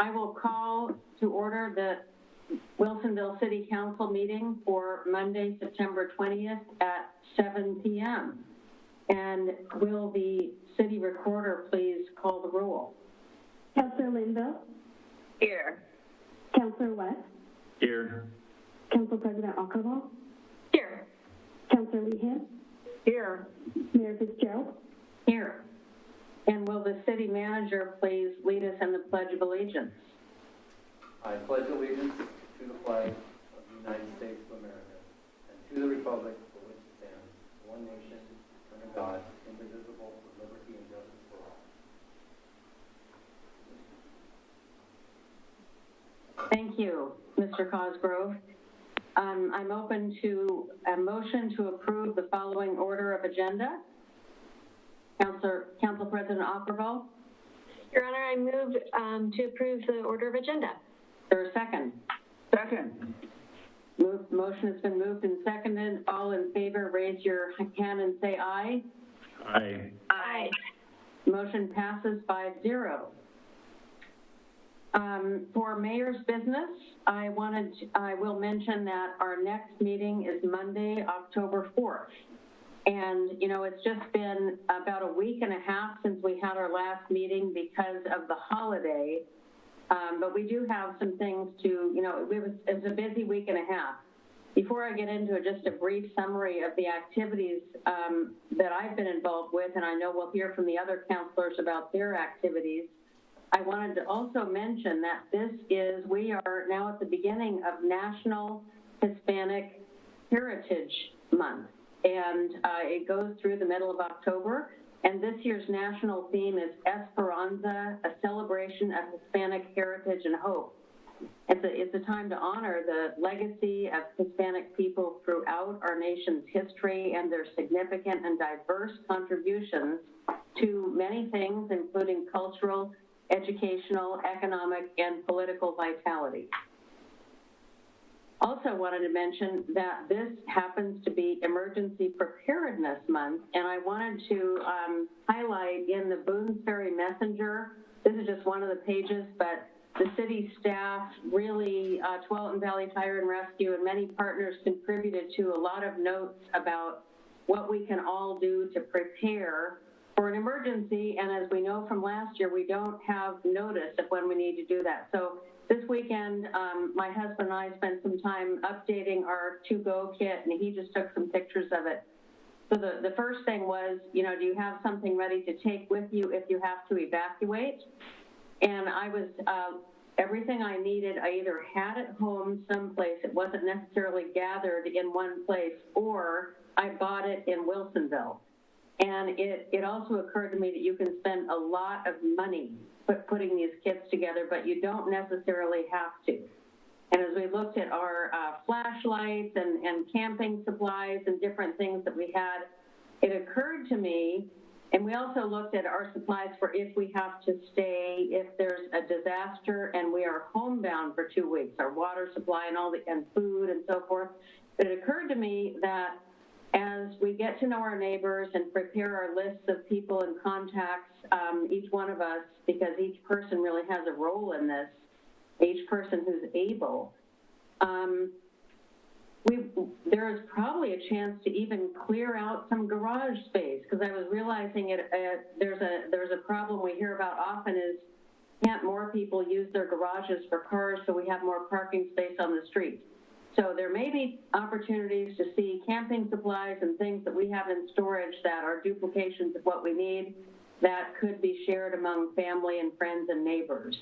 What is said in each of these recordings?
I will call to order the Wilsonville City Council meeting for Monday, September 20th at 7 p.m. And will the city recorder please call the roll? Councilor Linville? Here. Councilor West? Here. Council President AKERVALL? Here. Councilor LEHAN? Here. Mayor Fitzgerald? Here. And will the city manager please lead us in the Pledge of Allegiance? I pledge allegiance to the flag of the United States of America and to the republic for which it stands, one nation, under God, indivisible, with liberty and justice for all. Thank you, Mr. Cosgrove. I'm open to a motion to approve the following order of agenda. Council President AKERVALL. Your Honor, I move to approve the order of agenda. Is there a second? Second. Motion has been moved and seconded. All in favor, raise your hand and say aye. Aye. Aye. Motion passes 5-0. For mayor's business, I will mention that our next meeting is Monday, October 4th. And, you know, it's just been about a week and a half since we had our last meeting because of the holiday. But we do have some things to, you know, it was a busy week and a half. Before I get into it, just a brief summary of the activities that I've been involved with, and I know we'll hear from the other counselors about their activities. I wanted to also mention that we are now at the beginning of National Hispanic Heritage Month, and it goes through the middle of October, and this year's national theme is Esperanza, a celebration of Hispanic heritage and hope. It's a time to honor the legacy of Hispanic people throughout our nation's history and their significant and diverse contributions to many things, including cultural, educational, economic, and political vitality. Also wanted to mention that this happens to be Emergency Preparedness Month, and I wanted to highlight in the Boones Ferry Messenger, this is just one of the pages, but the city staff really, Tualatin Valley Fire and Rescue and many partners contributed to a lot of notes about what we can all do to prepare for an emergency, and as we know from last year, we don't have notice of when we need to do that. So this weekend, my husband and I spent some time updating our to-go kit, and he just took some pictures of it. So the first thing was, you know, do you have something ready to take with you if you have to evacuate? And I was, everything I needed, I either had at home someplace, it wasn't necessarily gathered in one place, or I bought it in Wilsonville. And it also occurred to me that you can spend a lot of money putting these kits together, but you don't necessarily have to. And as we looked at our flashlights and camping supplies and different things that we had, it occurred to me, and we also looked at our supplies for if we have to stay, if there's a disaster and we are homebound for 2 weeks, our water supply and food and so forth. But it occurred to me that as we get to know our neighbors and prepare our lists of people and contacts, each one of us, because each person really has a role in this, each person who's able, there is probably a chance to even clear out some garage space, because I was realizing there's a problem we hear about often is, can't more people use their garages for cars so we have more parking space on the street? So there may be opportunities to see camping supplies and things that we have in storage that are duplications of what we need that could be shared among family and friends and neighbors.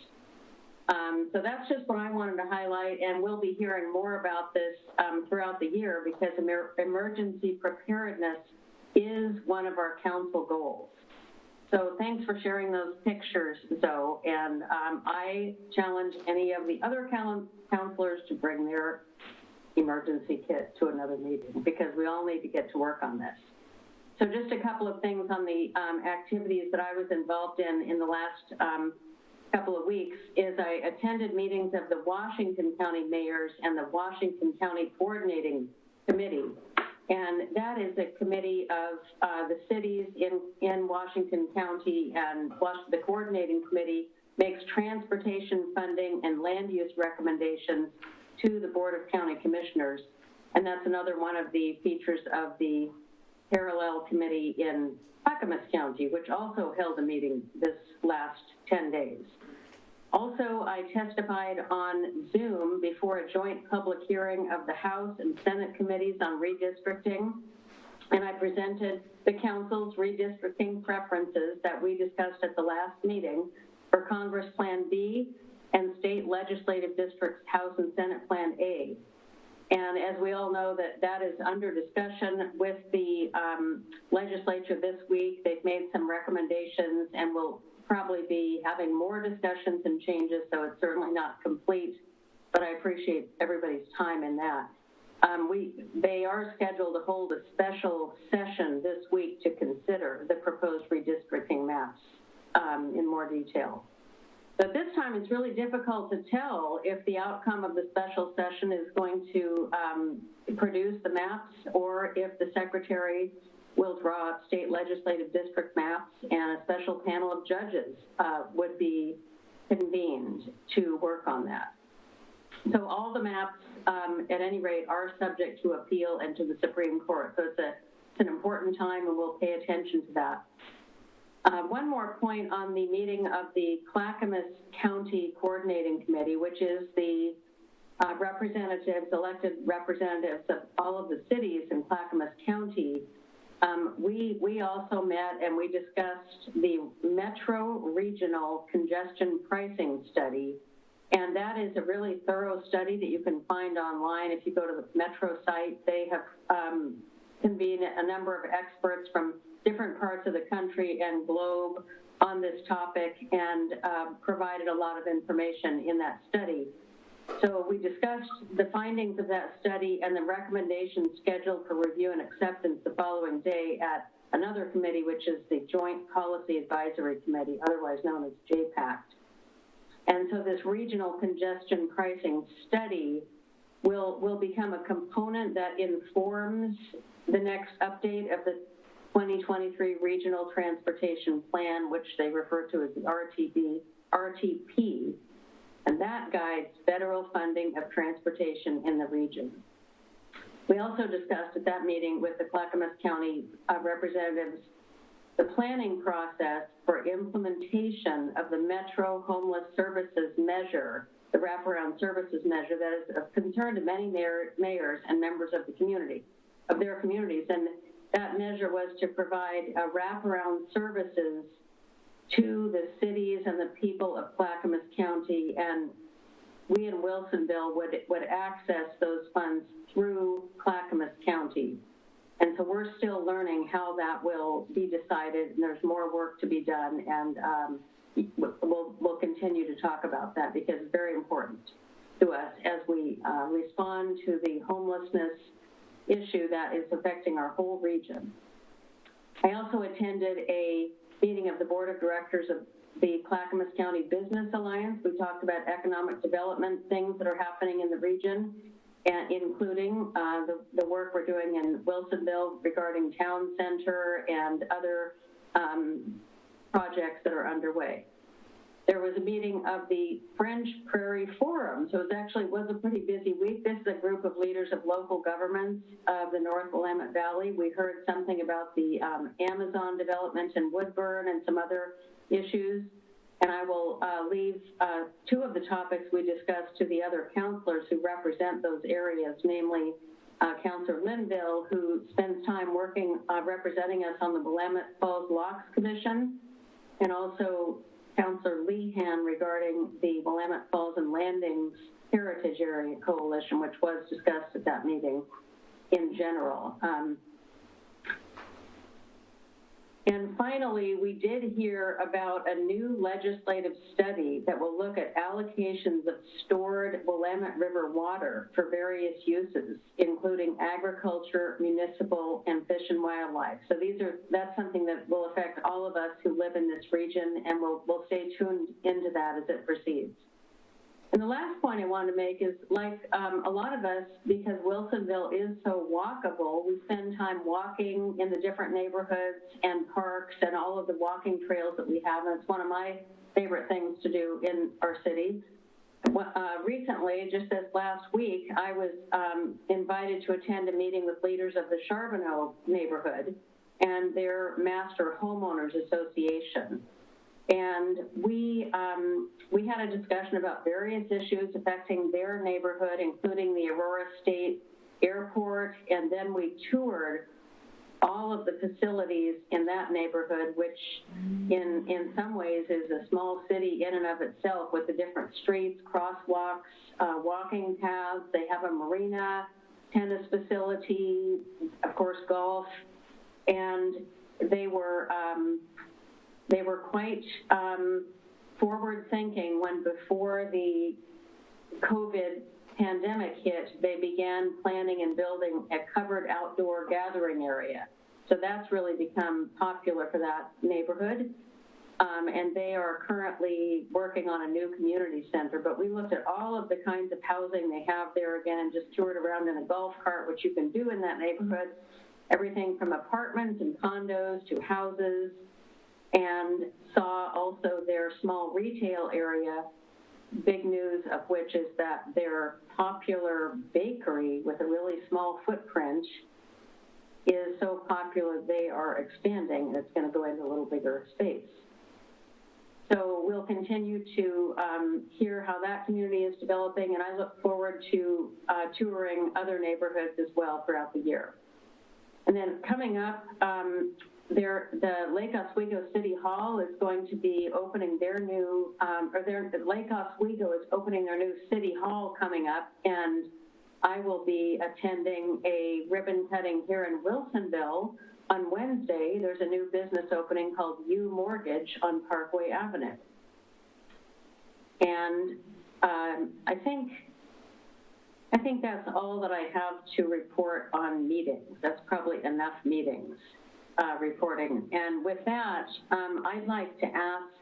So that's just what I wanted to highlight, and we'll be hearing more about this throughout the year because emergency preparedness is one of our council goals. So thanks for sharing those pictures, Zoe, and I challenge any of the other counselors to bring their emergency kit to another meeting because we all need to get to work on this. So just a couple of things on the activities that I was involved in the last couple of weeks is I attended meetings of the Washington County mayors and the Washington County Coordinating Committee. And that is a committee of the cities in Washington County, and the coordinating committee makes transportation funding and land use recommendations to the Board of County Commissioners. And that's another one of the features of the Parallel Committee in Clackamas County, which also held a meeting this last 10 days. Also, I testified on Zoom before a joint public hearing of the House and Senate committees on redistricting, and I presented the Council's redistricting preferences that we discussed at the last meeting for Congress Plan B and State Legislative Districts House and Senate Plan A. And as we all know, that is under discussion with the legislature this week. They've made some recommendations and will probably be having more discussions and changes, so it's certainly not complete, but I appreciate everybody's time in that. They are scheduled to hold a special session this week to consider the proposed redistricting maps in more detail. But this time it's really difficult to tell if the outcome of the special session is going to produce the maps or if the Secretary will draw up state legislative district maps and a special panel of judges would be convened to work on that. So all the maps, at any rate, are subject to appeal and to the Supreme Court. So it's an important time, and we'll pay attention to that. One more point on the meeting of the Clackamas County Coordinating Committee, which is the elected representatives of all of the cities in Clackamas County. We also met and we discussed the Metro Regional Congestion Pricing Study. And that is a really thorough study that you can find online. If you go to the Metro site, they have convened a number of experts from different parts of the country and globe on this topic and provided a lot of information in that study. So we discussed the findings of that study and the recommendations scheduled for review and acceptance the following day at another committee, which is the Joint Policy Advisory Committee, otherwise known as JPACT. And so this regional congestion pricing study will become a component that informs the next update of the 2023 Regional Transportation Plan, which they refer to as the RTP, and that guides federal funding of transportation in the region. We also discussed at that meeting with the Clackamas County representatives the planning process for implementation of the Metro Homeless Services Measure, the wraparound services measure that is of concern to many mayors and members of the community, of their communities. And that measure was to provide wraparound services to the cities and the people of Clackamas County, and we in Wilsonville would access those funds through Clackamas County. And so we're still learning how that will be decided, and there's more work to be done, and we'll continue to talk about that because it's very important to us as we respond to the homelessness issue that is affecting our whole region. I also attended a meeting of the Board of Directors of the Clackamas County Business Alliance. We talked about economic development things that are happening in the region, and including the work we're doing in Wilsonville regarding town center and other projects that are underway. There was a meeting of the French Prairie Forum, so it was a pretty busy week. This is a group of leaders of local governments of the North Willamette Valley. We heard something about the Amazon development in Woodburn and some other issues. And I will leave two of the topics we discussed to the other counselors who represent those areas, namely Councilor Linville, who spends time working, representing us on the Willamette Falls Locks Commission, and also Councilor LEHAN regarding the Willamette Falls and Landings Heritage Area Coalition, which was discussed at that meeting in general. And finally, we did hear about a new legislative study that will look at allocations of stored Willamette River water for various uses, including agriculture, municipal, and fish and wildlife. So that's something that will affect all of us who live in this region, and we'll stay tuned into that as it proceeds. And the last point I want to make is, like a lot of us, because Wilsonville is so walkable, we spend time walking in the different neighborhoods and parks and all of the walking trails that we have, and it's one of my favorite things to do in our city. Recently, just this last week, I was invited to attend a meeting with leaders of the Charbonneau neighborhood and their Master Homeowners Association. And we had a discussion about various issues affecting their neighborhood, including the Aurora State Airport, and then we toured all of the facilities in that neighborhood, which in some ways is a small city in and of itself, with the different streets, crosswalks, walking paths. They have a marina, tennis facility, of course, golf, and they were quite forward-thinking when, before the COVID pandemic hit, they began planning and building a covered outdoor gathering area. So that's really become popular for that neighborhood. And they are currently working on a new community center. But we looked at all of the kinds of housing they have there again, and just toured around in a golf cart, which you can do in that neighborhood. Everything from apartments and condos to houses, and saw also their small retail area. Big news of which is that their popular bakery with a really small footprint is so popular they are expanding, and it's going to go into a little bigger space. So we'll continue to hear how that community is developing, and I look forward to touring other neighborhoods as well throughout the year. And then coming up, the Lake Oswego City Hall is going to be opening their new, Lake Oswego is opening their new City Hall coming up, and I will be attending a ribbon cutting here in Wilsonville on Wednesday. There's a new business opening called U Mortgage on Parkway Avenue. And I think that's all that I have to report on meetings. That's probably enough meetings. Reporting. And with that, I'd like to ask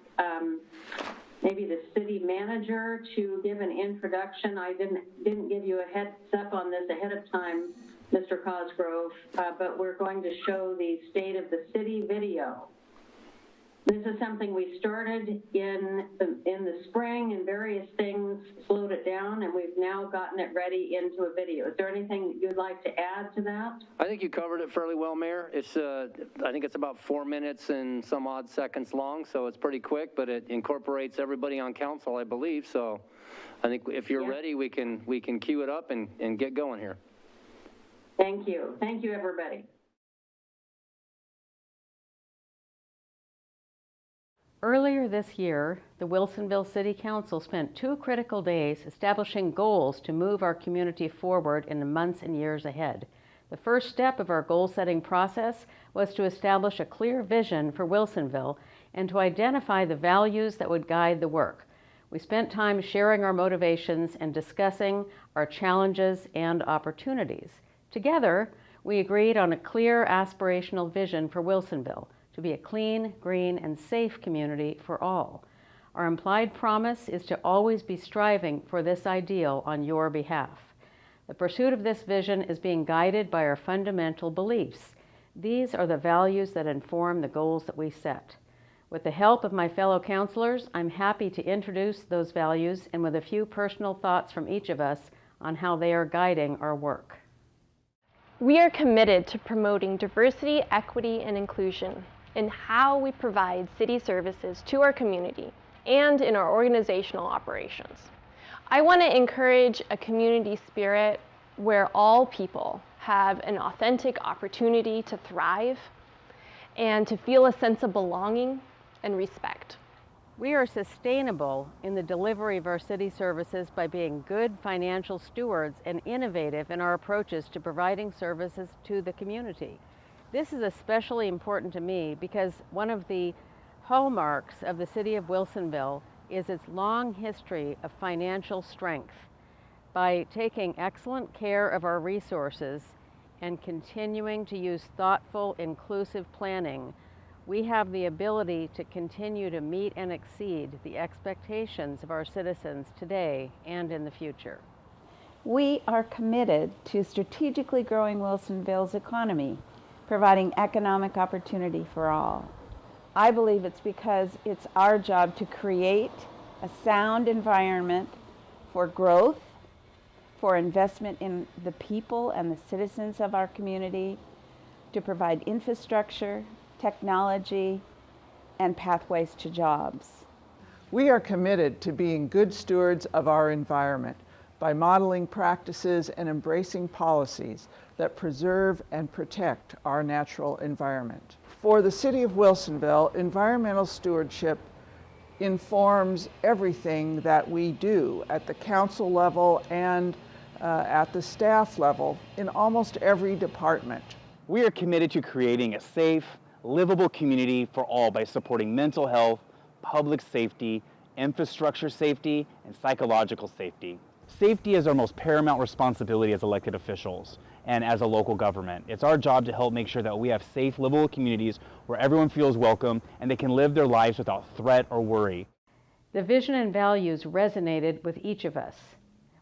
maybe the city manager to give an introduction. I didn't give you a heads up on this ahead of time, Mr. Cosgrove, but we're going to show the State of the City video. This is something we started in the spring, and various things slowed it down, and we've now gotten it ready into a video. Is there anything that you'd like to add to that? I think you covered it fairly well, Mayor. It's I think it's about 4 minutes and some odd seconds long, so it's pretty quick, but it incorporates everybody on council, I believe. So I think if you're ready, we can cue it up and get going here. Thank you. Thank you, everybody. Earlier this year, the Wilsonville City Council spent 2 critical days establishing goals to move our community forward in the months and years ahead. The first step of our goal-setting process was to establish a clear vision for Wilsonville and to identify the values that would guide the work. We spent time sharing our motivations and discussing our challenges and opportunities. Together, we agreed on a clear aspirational vision for Wilsonville, to be a clean, green, and safe community for all. Our implied promise is to always be striving for this ideal on your behalf. The pursuit of this vision is being guided by our fundamental beliefs. These are the values that inform the goals that we set. With the help of my fellow councilors, I'm happy to introduce those values, and with a few personal thoughts from each of us on how they are guiding our work. We are committed to promoting diversity, equity, and inclusion in how we provide city services to our community and in our organizational operations. I want to encourage a community spirit where all people have an authentic opportunity to thrive and to feel a sense of belonging and respect. We are sustainable in the delivery of our city services by being good financial stewards and innovative in our approaches to providing services to the community. This is especially important to me because one of the hallmarks of the city of Wilsonville is its long history of financial strength. By taking excellent care of our resources and continuing to use thoughtful, inclusive planning, we have the ability to continue to meet and exceed the expectations of our citizens today and in the future. We are committed to strategically growing Wilsonville's economy, providing economic opportunity for all. I believe it's because it's our job to create a sound environment for growth, for investment in the people and the citizens of our community, to provide infrastructure, technology, and pathways to jobs. We are committed to being good stewards of our environment by modeling practices and embracing policies that preserve and protect our natural environment. For the City of Wilsonville, environmental stewardship informs everything that we do at the council level and at the staff level in almost every department. We are committed to creating a safe, livable community for all by supporting mental health, public safety, infrastructure safety, and psychological safety. Safety is our most paramount responsibility as elected officials and as a local government. It's our job to help make sure that we have safe, livable communities where everyone feels welcome and they can live their lives without threat or worry. The vision and values resonated with each of us.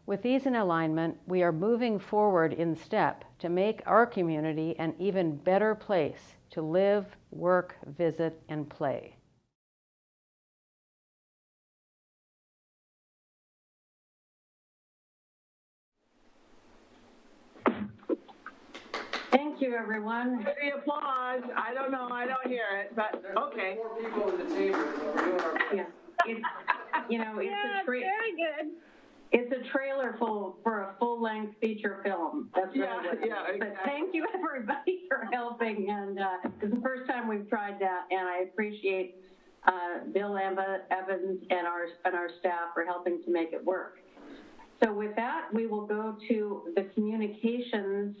With these in alignment, we are moving forward in step to make our community an even better place to live, work, visit, and play. Thank you, everyone. The applause. I don't know. I don't hear it, but okay. There's 4 people in the chamber, so we're doing our best. Yeah. It's, you know, it's Yeah, a very good. It's a trailer for a full-length feature film. That's really what it is. exactly. But thank you, everybody, for helping. And it's the first time we've tried that, and I appreciate Bill Evans and our staff for helping to make it work. So with that, we will go to the communications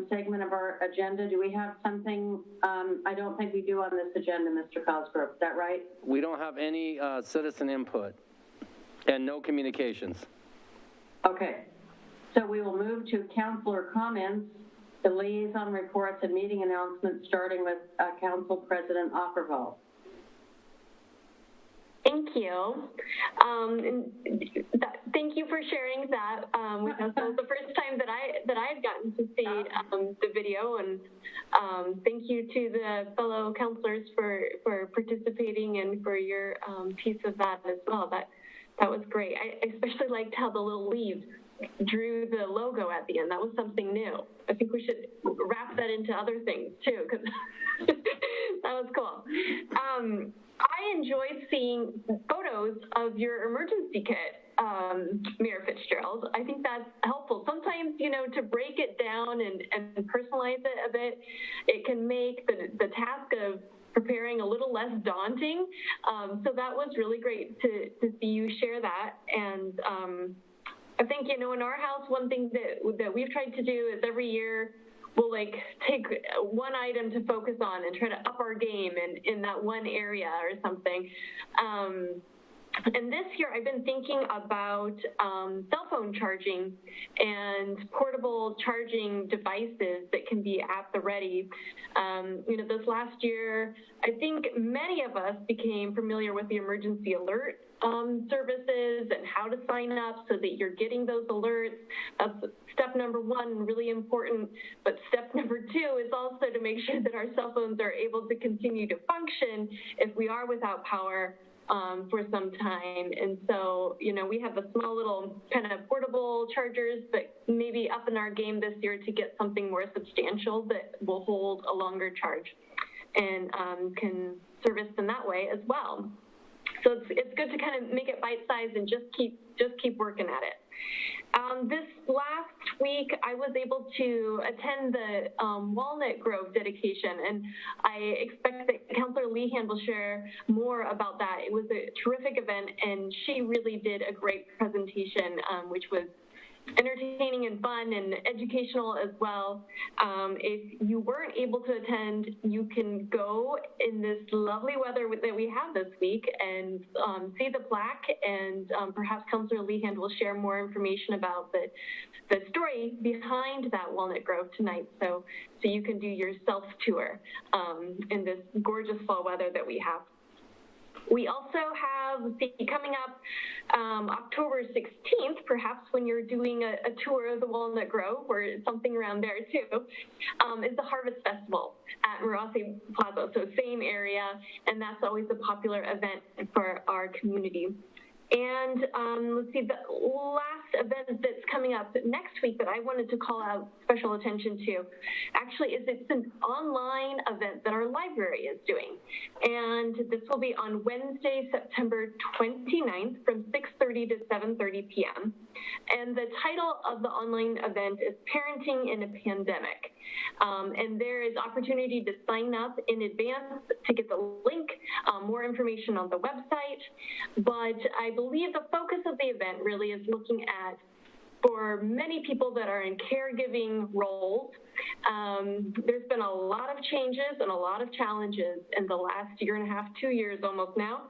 segment of our agenda. Do we have something? I don't think we do on this agenda, Mr. Cosgrove. Is that right? We don't have any citizen input and no communications. Okay. So we will move to councilor comments, the liaison reports, and meeting announcements, starting with Council President AKERVALL. Thank you. Thank you for sharing that with us. That was the first time that I've gotten to see the video, and thank you to the fellow councilors for participating and for your piece of that as well. That was great. I especially liked how the little leaves drew the logo at the end. That was something new. I think we should wrap that into other things too, because that was cool. I enjoyed seeing photos of your emergency kit, Mayor Fitzgerald. I think that's helpful. Sometimes, you know, to break it down and personalize it a bit, it can make the task of preparing a little less daunting. So that was really great to see you share that. And I think, you know, in our house, one thing that we've tried to do is every year we'll take one item to focus on and try to up our game in that one area or something. And this year I've been thinking about cell phone charging and portable charging devices that can be at the ready. You know, this last year, I think many of us became familiar with the emergency alert services and how to sign up so that you're getting those alerts. That's step number 1, really important. But step number 2 is also to make sure that our cell phones are able to continue to function if we are without power for some time. And so, you know, we have a small little kind of portable chargers, but maybe up in our game this year to get something more substantial that will hold a longer charge and can service in that way as well. So it's good to kind of make it bite-sized and just keep working at it. This last week, I was able to attend the Walnut Grove dedication, and I expect that Councilor LEHAN will share more about that. It was a terrific event, and she really did a great presentation, which was entertaining and fun and educational as well. If you weren't able to attend, you can go in this lovely weather that we have this week and see the plaque, and perhaps Councilor LEHAN will share more information about the story behind that Walnut Grove tonight, so you can do your self-tour in this gorgeous fall weather that we have. We also have, coming up October 16th, perhaps when you're doing a tour of the Walnut Grove or something around there too, is the Harvest Festival at Marossi Plaza, so same area, and that's always a popular event for our community. And let's see, the last event that's coming up next week that I wanted to call out special attention to actually is it's an online event that our library is doing. And this will be on Wednesday, September 29th from 6:30 to 7:30 p.m. And the title of the online event is Parenting in a Pandemic. And there is opportunity to sign up in advance to get the link, more information on the website. But I believe the focus of the event really is looking at, for many people that are in caregiving roles, there's been a lot of changes and a lot of challenges in the last year and a half, 2 years almost now.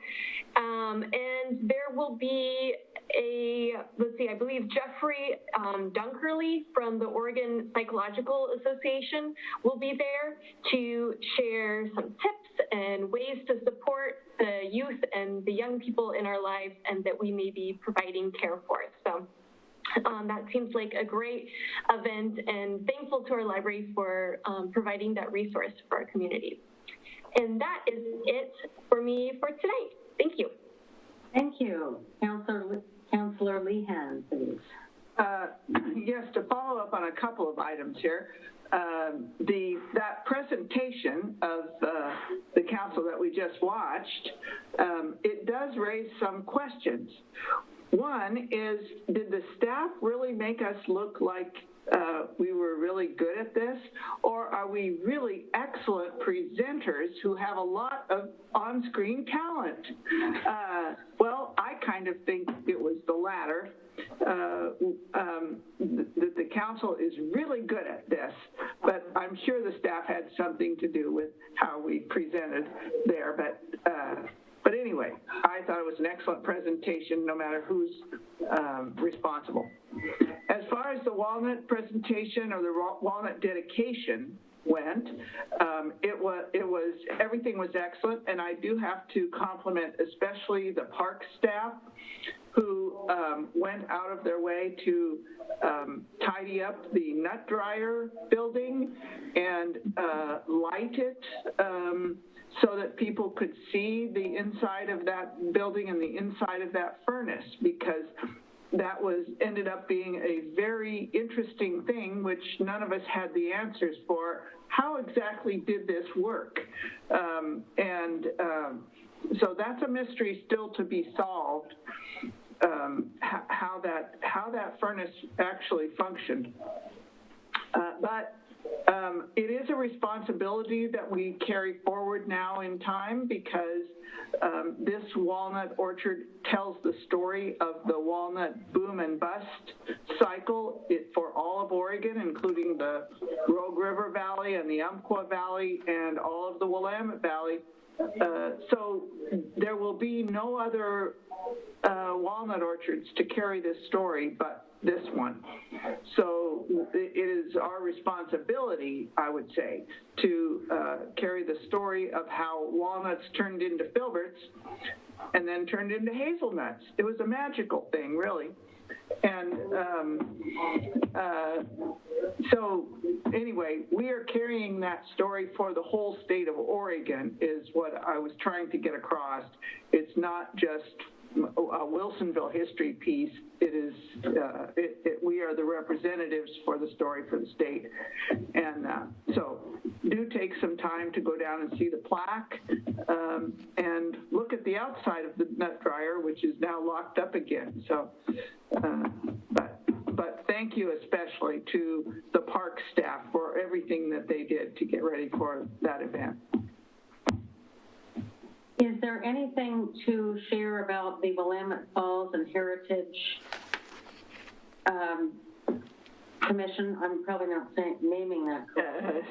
And there will be I believe Jeffrey Dunkerley from the Oregon Psychological Association will be there to share some tips and ways to support the youth and the young people in our lives and that we may be providing care for. So that seems like a great event, and thankful to our library for providing that resource for our community. And that is it for me for tonight. Thank you. Thank you. Councilor LEHAN, please. Yes, to follow up on a couple of items here. That presentation of the council that we just watched, it does raise some questions. One is, did the staff really make us look like we were really good at this, or are we really excellent presenters who have a lot of on-screen talent? Well, I kind of think it was the latter. That the council is really good at this, but I'm sure the staff had something to do with how we presented there. But anyway, I thought it was an excellent presentation, no matter who's responsible. As far as the Walnut presentation or the Walnut dedication went, everything was excellent, and I do have to compliment especially the park staff who went out of their way to tidy up the nut dryer building and light it so that people could see the inside of that building and the inside of that furnace, because that ended up being a very interesting thing, which none of us had the answers for. How exactly did this work? So that's a mystery still to be solved, how that furnace actually functioned. But it is a responsibility that we carry forward now in time, because this walnut orchard tells the story of the walnut boom and bust cycle for all of Oregon, including the Rogue River Valley and the Umpqua Valley and all of the Willamette Valley. So there will be no other walnut orchards to carry this story but this one. So it is our responsibility, I would say, to carry the story of how walnuts turned into filberts and then turned into hazelnuts. It was a magical thing, really. And so anyway, we are carrying that story for the whole state of Oregon, is what I was trying to get across. It's not just a Wilsonville history piece. It is, we are the representatives for the story for the state. And so do take some time to go down and see the plaque and look at the outside of the nut dryer, which is now locked up again. So, but thank you especially to the park staff for everything that they did to get ready for that event. Is there anything to share about the Willamette Falls and Heritage Commission, I'm probably not naming that correctly.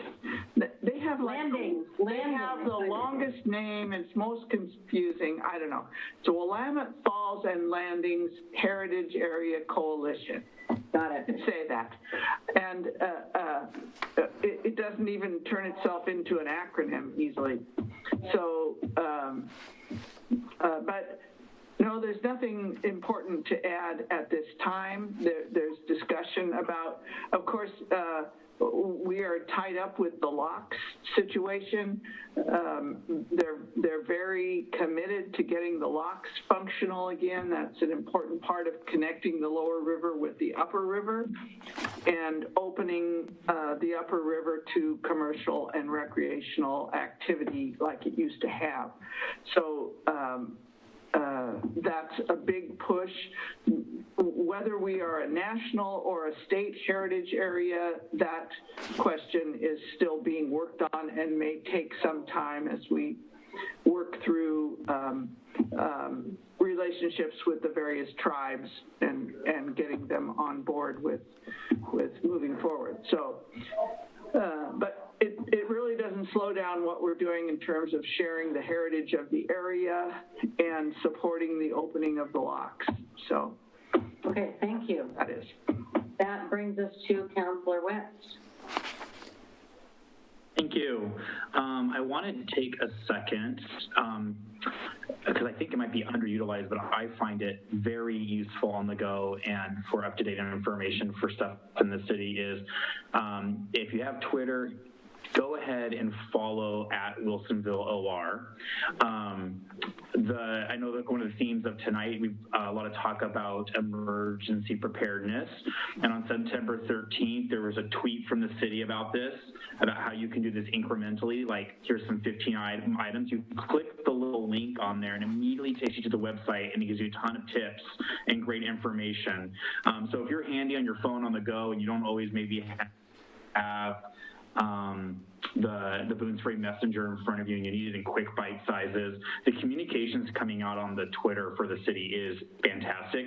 They have like, Landings. they have the longest name, it's most confusing, I don't know. So Willamette Falls and Landings Heritage Area Coalition. Got it. Say that. And it doesn't even turn itself into an acronym easily. So, but no, there's nothing important to add at this time. There's discussion about, of course, we are tied up with the locks situation. They're very committed to getting the locks functional again. That's an important part of connecting the lower river with the upper river and opening the upper river to commercial and recreational activity like it used to have. So that's a big push. Whether we are a national or a state heritage area, that question is still being worked on and may take some time as we work through relationships with the various tribes and getting them on board with moving forward. So, but it really doesn't slow down what we're doing in terms of sharing the heritage of the area and supporting the opening of the locks. So. Okay, thank you. That is. That brings us to Councilor West. Thank you. I wanted to take a second, because I think it might be underutilized, but I find it very useful on the go and for up-to-date information for stuff in the city is, if you have Twitter, go ahead and follow at Wilsonville OR. I know that one of the themes of tonight, we've a lot of talk about emergency preparedness. And on September 13th, there was a tweet from the city about this, about how you can do this incrementally. Like, here's some 15 items. You click the little link on there and immediately takes you to the website, and it gives you a ton of tips and great information. So if you're handy on your phone on the go and you don't always maybe have the Boone's Freight Messenger in front of you and you need it in quick bite sizes, the communications coming out on the Twitter for the city is fantastic.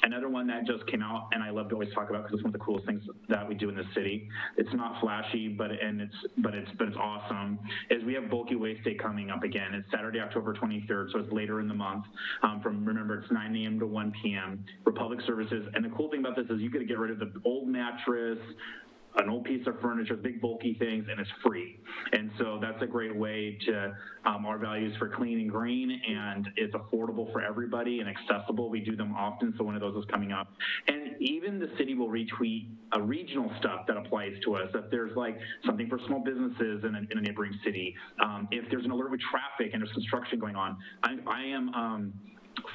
Another one that just came out, and I love to always talk about because it's one of the coolest things that we do in the city. It's not flashy, but it's awesome. Is we have Bulky Waste Day coming up again. It's Saturday, October 23rd, so it's later in the month. Remember, it's 9 a.m. to 1 p.m. for public services. And the cool thing about this is you get to get rid of the old mattress, an old piece of furniture, big bulky things, and it's free. And so that's a great way to, our values for clean and green, and it's affordable for everybody and accessible. We do them often, so one of those is coming up. And even the city will retweet regional stuff that applies to us. If there's like something for small businesses in a neighboring city, if there's an alert with traffic and there's construction going on, I am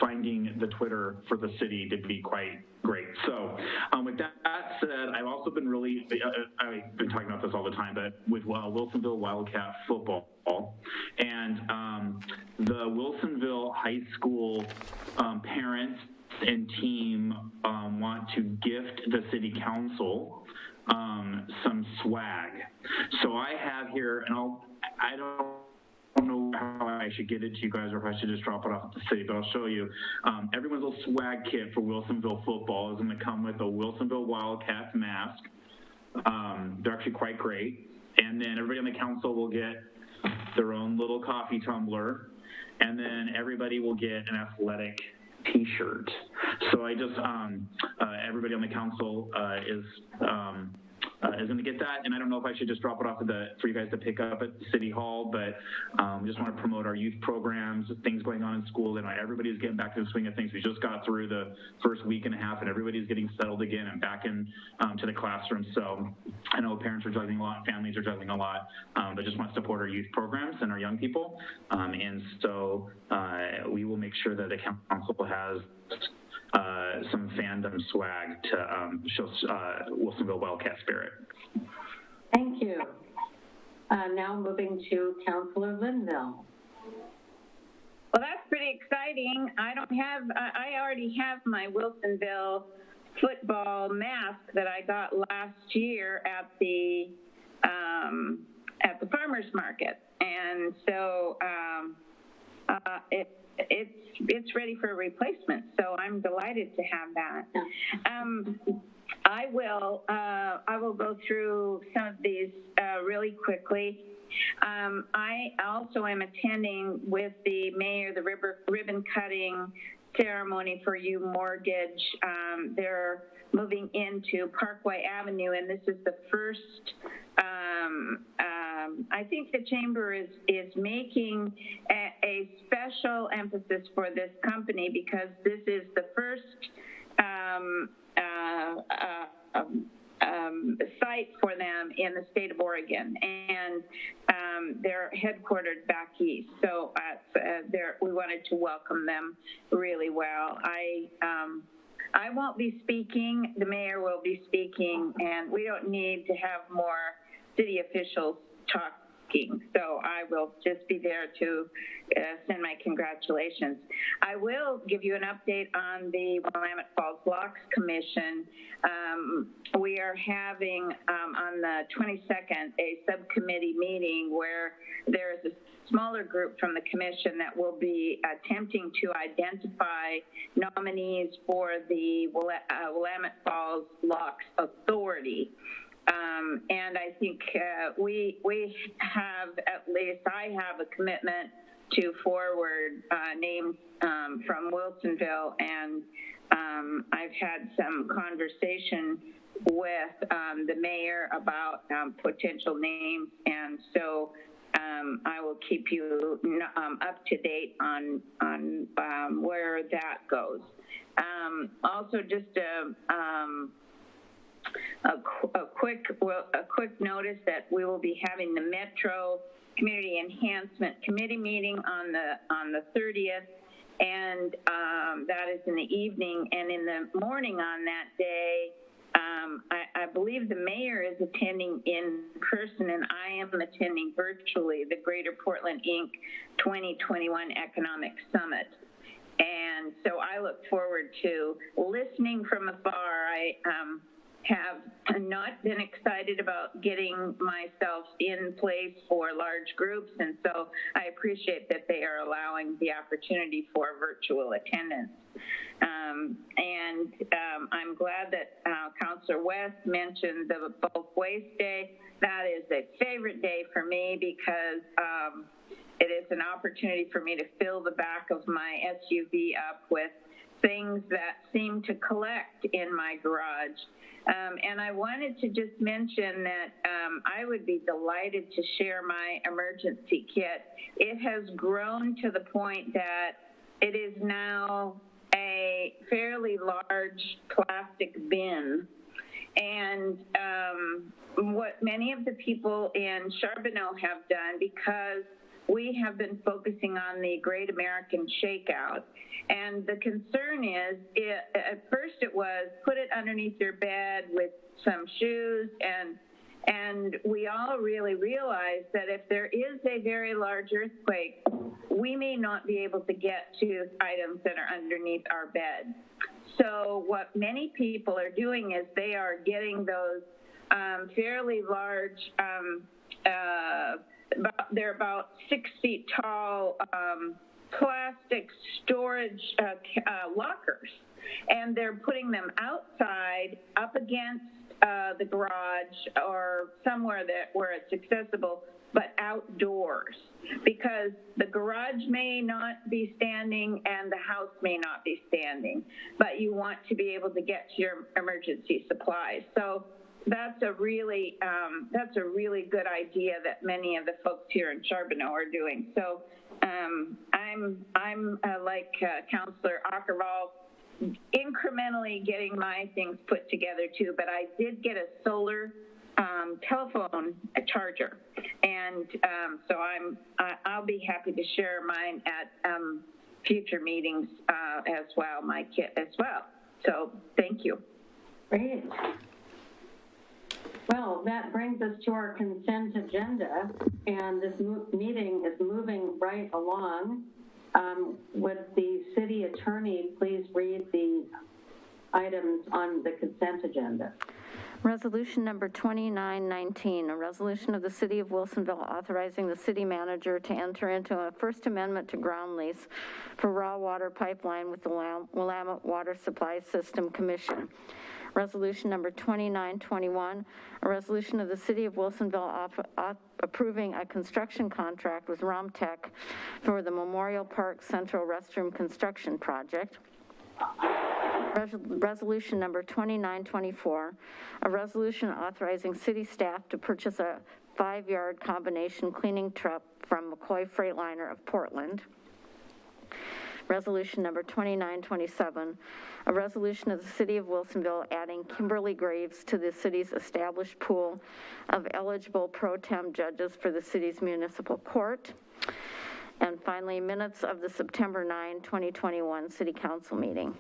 finding the Twitter for the city to be quite great. So with that said, I've also been really, I've been talking about this all the time, but with Wilsonville Wildcat football and the Wilsonville High School parents and team want to gift the city council some swag. So I have here, and I don't know how I should get it to you guys or if I should just drop it off at the city, but I'll show you. Everyone's little swag kit for Wilsonville football is going to come with a Wilsonville Wildcats mask. They're actually quite great. And then everybody on the council will get their own little coffee tumbler. And then everybody will get an athletic t-shirt. So I just, everybody on the council is going to get that, and I don't know if I should just drop it off for you guys to pick up at City Hall, but we just want to promote our youth programs, things going on in school, and everybody's getting back to the swing of things. We just got through the first week and a half, and everybody's getting settled again and back in to the classroom. So I know parents are juggling a lot, families are juggling a lot, but just want to support our youth programs and our young people, and so we will make sure that the council has some fandom swag to show Wilsonville Wildcat spirit. Thank you. Now moving to Councilor Linville. Well, that's pretty exciting. I already have my Wilsonville football mask that I got last year at the farmers market, and so it's ready for a replacement, so I'm delighted to have that. I will go through some of these really quickly. I also am attending with the mayor the ribbon cutting ceremony for U Mortgage. They're moving into Parkway Avenue, and this is the first. I think the chamber is making a special emphasis for this company because this is the first site for them in the state of Oregon, and they're headquartered back east. So we wanted to welcome them really well. I won't be speaking. The mayor will be speaking, and we don't need to have more city officials talking. So I will just be there to send my congratulations. I will give you an update on the Willamette Falls Locks Commission. We are having on the 22nd a subcommittee meeting where there is a smaller group from the commission that will be attempting to identify nominees for the Willamette Falls Locks Authority. And I think we have, at least I have a commitment to forward names from Wilsonville, and I've had some conversation with the mayor about potential names, and so I will keep you up to date on where that goes. Also, just a quick notice that we will be having the Metro Community Enhancement Committee meeting on the 30th, and that is in the evening. And in the morning on that day, I believe the mayor is attending in person, and I am attending virtually the Greater Portland, Inc. 2021 Economic Summit. And so I look forward to listening from afar. I have not been excited about getting myself in place for large groups, and so I appreciate that they are allowing the opportunity for virtual attendance. I'm glad that Councilor West mentioned the bulk waste day. That is a favorite day for me because it is an opportunity for me to fill the back of my SUV up with things that seem to collect in my garage. And I wanted to just mention that I would be delighted to share my emergency kit. It has grown to the point that it is now a fairly large plastic bin. And what many of the people in Charbonneau have done, because we have been focusing on the Great American Shakeout, and the concern is, at first it was put it underneath your bed with some shoes, and we all really realized that if there is a very large earthquake, we may not be able to get to items that are underneath our bed. So what many people are doing is they are getting those fairly large, they're about 6 feet tall, plastic storage lockers, and they're putting them outside up against the garage or somewhere where it's accessible, but outdoors, because the garage may not be standing and the house may not be standing, but you want to be able to get to your emergency supplies. So that's a really good idea that many of the folks here in Charbonneau are doing. So I'm like Councilor AKERVALL, incrementally getting my things put together too, but I did get a solar telephone charger, and so I'll be happy to share mine at future meetings as well, my kit as well. So thank you. Great. Well, that brings us to our consent agenda, and this meeting is moving right along. Would the city attorney please read the items on the consent agenda? Resolution number 2919, a resolution of the City of Wilsonville authorizing the city manager to enter into a First Amendment to ground lease for raw water pipeline with the Willamette Water Supply System Commission. Resolution number 2921, a resolution of the City of Wilsonville approving a construction contract with Romtech for the Memorial Park Central Restroom Construction Project. Resolution number 2924, a resolution authorizing city staff to purchase a 5-yard combination cleaning truck from McCoy Freightliner of Portland. Resolution number 2927, a resolution of the City of Wilsonville adding Kimberly Graves to the city's established pool of eligible pro tem judges for the city's municipal court. And finally, minutes of the September 9, 2021 City Council meeting.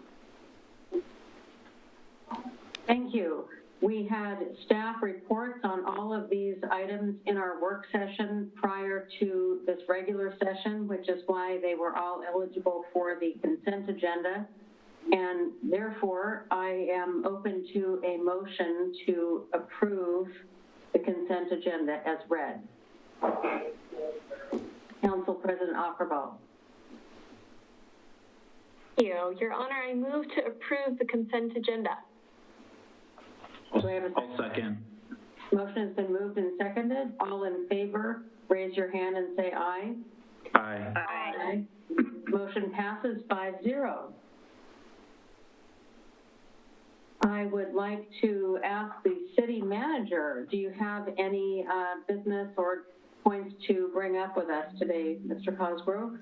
Thank you. We had staff reports on all of these items in our work session prior to this regular session, which is why they were all eligible for the consent agenda. And therefore, I am open to a motion to approve the consent agenda as read. Council President AKERVALL. Thank you. Your Honor, I move to approve the consent agenda. Do I have a second? I'll second. Motion has been moved and seconded. All in favor, raise your hand and say aye. Aye. Aye. Motion passes 5-0. I would like to ask the city manager, do you have any business or points to bring up with us today, Mr. Cosgrove?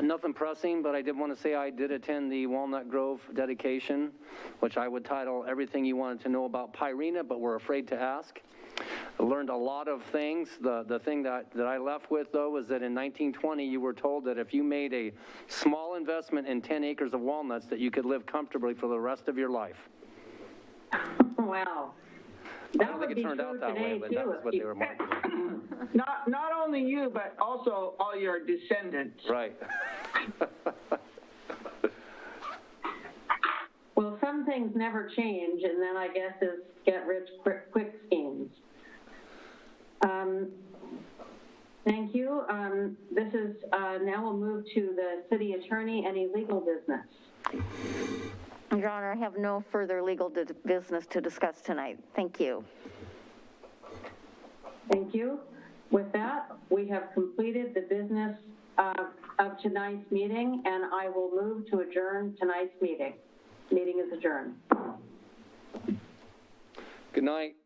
Nothing pressing, but I did want to say I did attend the Walnut Grove dedication, which I would title Everything You Wanted to Know About Pyrena, but were afraid to ask. I learned a lot of things. The thing that I left with, though, was that in 1920, you were told that if you made a small investment in 10 acres of walnuts, that you could live comfortably for the rest of your life. Wow. I don't think it turned out that way, but that was what they were marketing. Not only you, but also all your descendants. Right. Well, some things never change, and then I guess is get rich quick schemes. Thank you. This is, now we'll move to the city attorney. Any legal business? Your Honor, I have no further legal business to discuss tonight. Thank you. Thank you. With that, we have completed the business of tonight's meeting, and I will move to adjourn tonight's meeting. Meeting is adjourned. Good night.